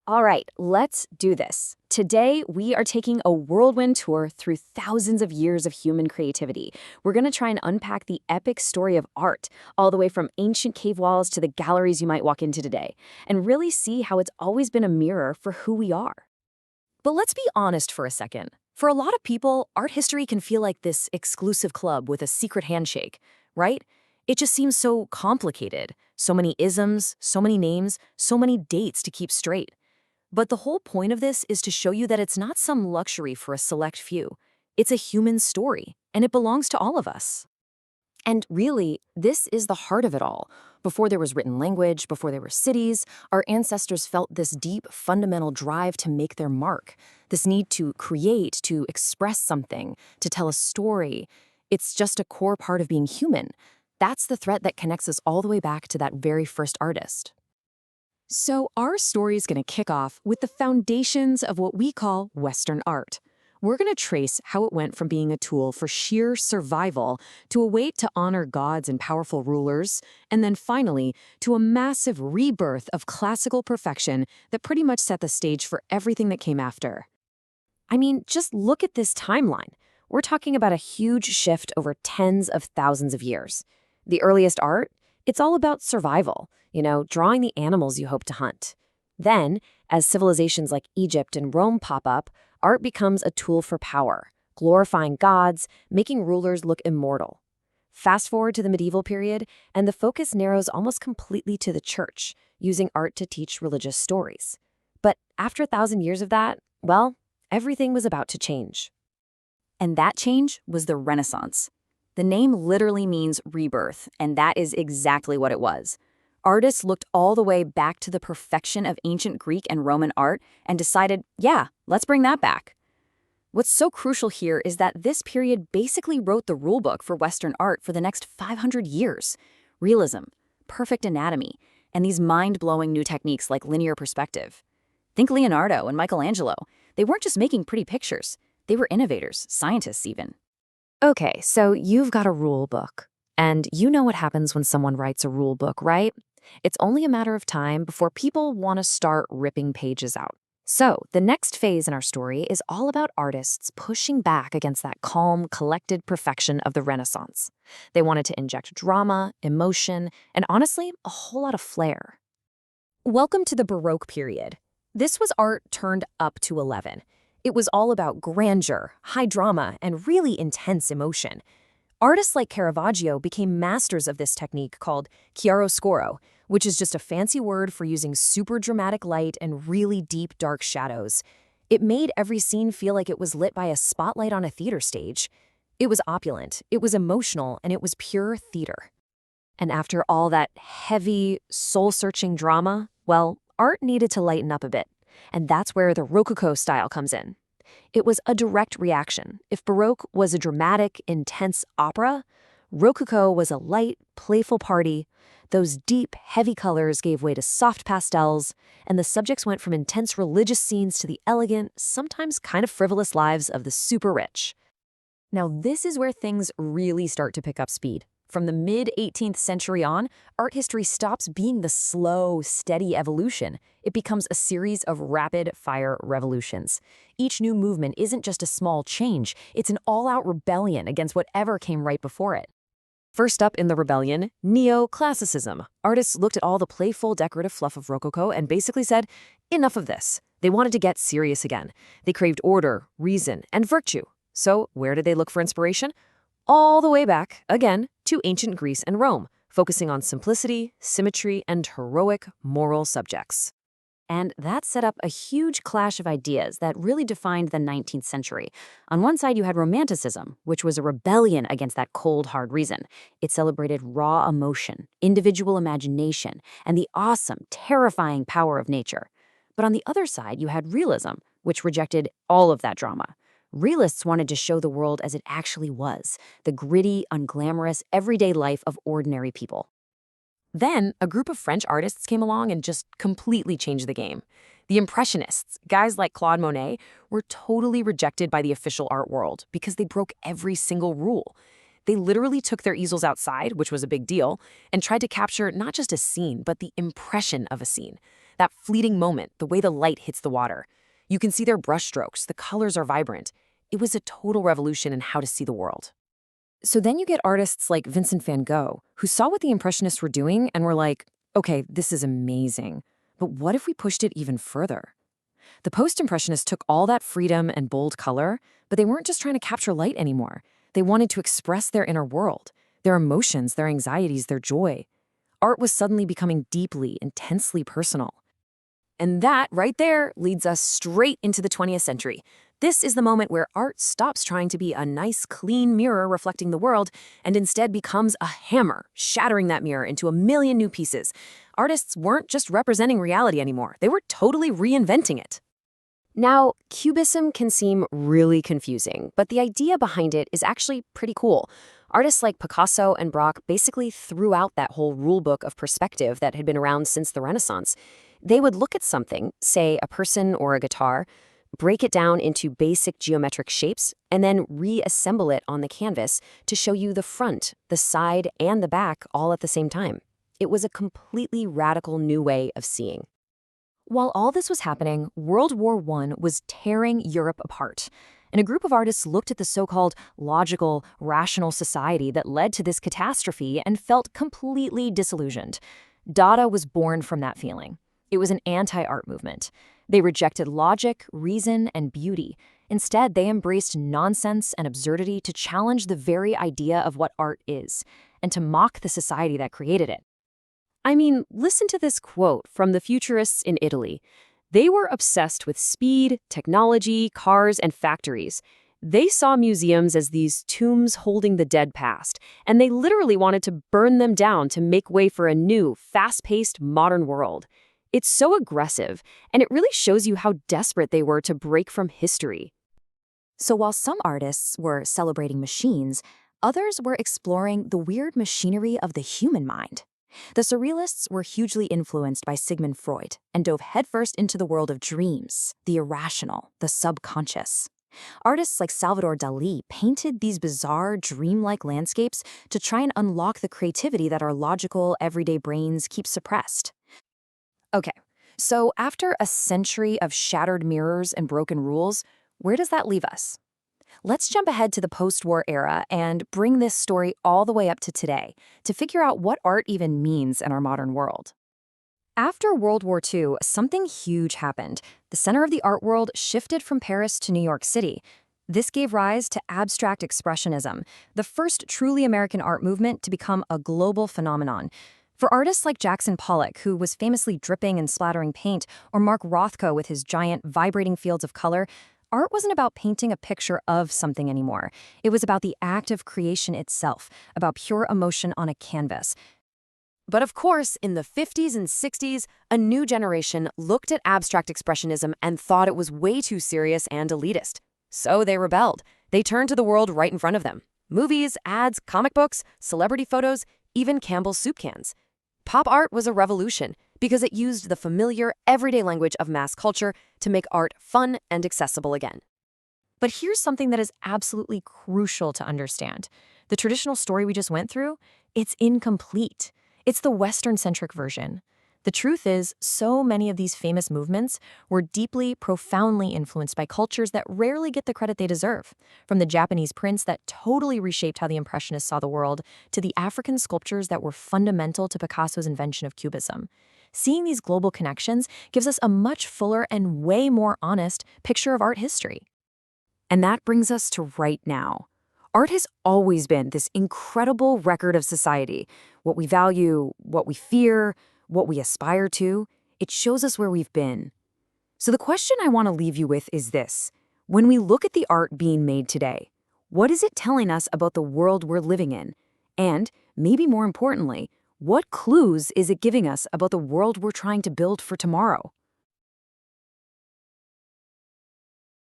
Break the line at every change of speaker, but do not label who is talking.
All right, let's do this. Today, we are taking a whirlwind tour through thousands of years of human creativity. We're going to try and unpack the epic story of art, all the way from ancient cave walls to the galleries you might walk into today, and really see how it's always been a mirror for who we are. But let's be honest for a second. For a lot of people, art history can feel like this exclusive club with a secret handshake, right? It just seems so complicated. So many isms, so many names, so many dates to keep straight. But the whole point of this is to show you that it's not some luxury for a select few. It's a human story, and it belongs to all of us. And really, this is the heart of it all. Before there was written language, before there were cities, our ancestors felt this deep, fundamental drive to make their mark, this need to create, to express something, to tell a story. It's just a core part of being human. That's the thread that connects us all the way back to that very first artist. So our story is going to kick off with the foundations of what we call Western art. We're going to trace how it went from being a tool for sheer survival to a way to honor gods and powerful rulers, and then finally to a massive rebirth of classical perfection that pretty much set the stage for everything that came after. I mean, just look at this timeline. We're talking about a huge shift over tens of thousands of years. The earliest art? It's all about survival, drawing the animals you hope to hunt. Then, as civilizations like Egypt and Rome pop up, art becomes a tool for power, glorifying gods, making rulers look immortal. Fast forward to the medieval period, and the focus narrows almost completely to the church, using art to teach religious stories. But after 1,000 years of that, well, everything was about to change. And that change was the Renaissance. The name literally means rebirth, and that is exactly what it was. Artists looked all the way back to the perfection of ancient Greek and Roman art and decided, yeah, let's bring that back. What's so crucial here is that this period basically wrote the rulebook for Western art for the next 500 years. Realism, perfect anatomy, and these mind-blowing new techniques like linear perspective. Think Leonardo and Michelangelo. They weren't just making pretty pictures. They were innovators, scientists even. Okay, so you've got a rule book. And you know what happens when someone writes a rule book, right? It's only a matter of time before people want to start ripping pages out. So the next phase in our story is all about artists pushing back against that calm, collected perfection of the Renaissance. They wanted to inject drama, emotion, and honestly, a whole lot of flair. Welcome to the Baroque period. This was art turned up to 11. It was all about grandeur, high drama, and really intense emotion. Artists like Caravaggio became masters of this technique called chiaroscuro, which is just a fancy word for using super dramatic light and really deep, dark shadows. It made every scene feel like it was lit by a spotlight on a theater stage. It was opulent, it was emotional, and it was pure theater. And after all that heavy, soul-searching drama, well, art needed to lighten up a bit. And that's where the Rococo style comes in. It was a direct reaction. If Baroque was a dramatic, intense opera, Rococo was a light, playful party. Those deep, heavy colors gave way to soft pastels, and the subjects went from intense religious scenes to the elegant, sometimes kind of frivolous lives of the super rich. Now, this is where things really start to pick up speed. From the mid-18th century on, art history stops being the slow, steady evolution. It becomes a series of rapid-fire revolutions. Each new movement isn't just a small change, it's an all-out rebellion against whatever came right before it. First up in the rebellion, Neoclassicism. Artists looked at all the playful, decorative fluff of Rococo and basically said, enough of this. They wanted to get serious again. They craved order, reason, and virtue. So where did they look for inspiration? All the way back, again, to ancient Greece and Rome, focusing on simplicity, symmetry, and heroic moral subjects. And that set up a huge clash of ideas that really defined the 19th century. On one side, you had Romanticism, which was a rebellion against that cold, hard reason. It celebrated raw emotion, individual imagination, and the awesome, terrifying power of nature. But on the other side, you had Realism, which rejected all of that drama. Realists wanted to show the world as it actually was, the gritty, unglamorous, everyday life of ordinary people. Then, a group of French artists came along and just completely changed the game. The Impressionists, guys like Claude Monet, were totally rejected by the official art world because they broke every single rule. They literally took their easels outside, which was a big deal, and tried to capture not just a scene, but the impression of a scene. that fleeting moment, the way the light hits the water. You can see their brushstrokes, the colors are vibrant. It was a total revolution in how to see the world. So then you get artists like Vincent van Gogh, who saw what the Impressionists were doing and were like, okay, this is amazing, but what if we pushed it even further? The post-Impressionists took all that freedom and bold color, but they weren't just trying to capture light anymore. They wanted to express their inner world, their emotions, their anxieties, their joy. Art was suddenly becoming deeply, intensely personal. And that, right there, leads us straight into the 20th century. This is the moment where art stops trying to be a nice, clean mirror reflecting the world and instead becomes a hammer, shattering that mirror into a million new pieces. Artists weren't just representing reality anymore. They were totally reinventing it. Now, Cubism can seem really confusing, but the idea behind it is actually pretty cool. Artists like Picasso and Baroque basically threw out that whole rulebook of perspective that had been around since the Renaissance. They would look at something, say a person or a guitar, break it down into basic geometric shapes, and then reassemble it on the canvas to show you the front, the side, and the back all at the same time. It was a completely radical new way of seeing. While all this was happening, World War I was tearing Europe apart, and a group of artists looked at the so-called logical, rational society that led to this catastrophe and felt completely disillusioned. Dada was born from that feeling. It was an anti-art movement. They rejected logic, reason, and beauty. Instead, they embraced nonsense and absurdity to challenge the very idea of what art is, and to mock the society that created it. I mean, listen to this quote from the Futurists in Italy. They were obsessed with speed, technology, cars, and factories. They saw museums as these tombs holding the dead past, and they literally wanted to burn them down to make way for a new, fast-paced, modern world. It's so aggressive, and it really shows you how desperate they were to break from history. So while some artists were celebrating machines, others were exploring the weird machinery of the human mind. The Surrealists were hugely influenced by Sigmund Freud and dove headfirst into the world of dreams, the irrational, the subconscious. Artists like Salvador Dali painted these bizarre, dreamlike landscapes to try and unlock the creativity that our logical, everyday brains keep suppressed. Okay, so after a century of shattered mirrors and broken rules, where does that leave us? Let's jump ahead to the post-war era and bring this story all the way up to today to figure out what art even means in our modern world. After World War II, something huge happened. The center of the art world shifted from Paris to New York City. This gave rise to abstract expressionism, the first truly American art movement to become a global phenomenon. For artists like Jackson Pollock, who was famously dripping and splattering paint, or Mark Rothko with his giant, vibrating fields of color, art wasn't about painting a picture of something anymore. It was about the act of creation itself, about pure emotion on a canvas. But of course, in the 50s and 60s, a new generation looked at abstract expressionism and thought it was way too serious and elitist. So they rebelled. They turned to the world right in front of them. Movies, ads, comic books, celebrity photos, even Campbell's soup cans. Pop art was a revolution because it used the familiar, everyday language of mass culture to make art fun and accessible again. But here's something that is absolutely crucial to understand. The traditional story we just went through, it's incomplete. It's the Western-centric version. The truth is, so many of these famous movements were deeply, profoundly influenced by cultures that rarely get the credit they deserve. From the Japanese prints that totally reshaped how the Impressionists saw the world, to the African sculptures that were fundamental to Picasso's invention of Cubism. Seeing these global connections gives us a much fuller and way more honest picture of art history. And that brings us to right now. Art has always been this incredible record of society. What we value, what we fear, what we aspire to, it shows us where we've been. So the question I want to leave you with is this. When we look at the art being made today, what is it telling us about the world we're living in? And, maybe more importantly, what clues is it giving us about the world we're trying to build for tomorrow?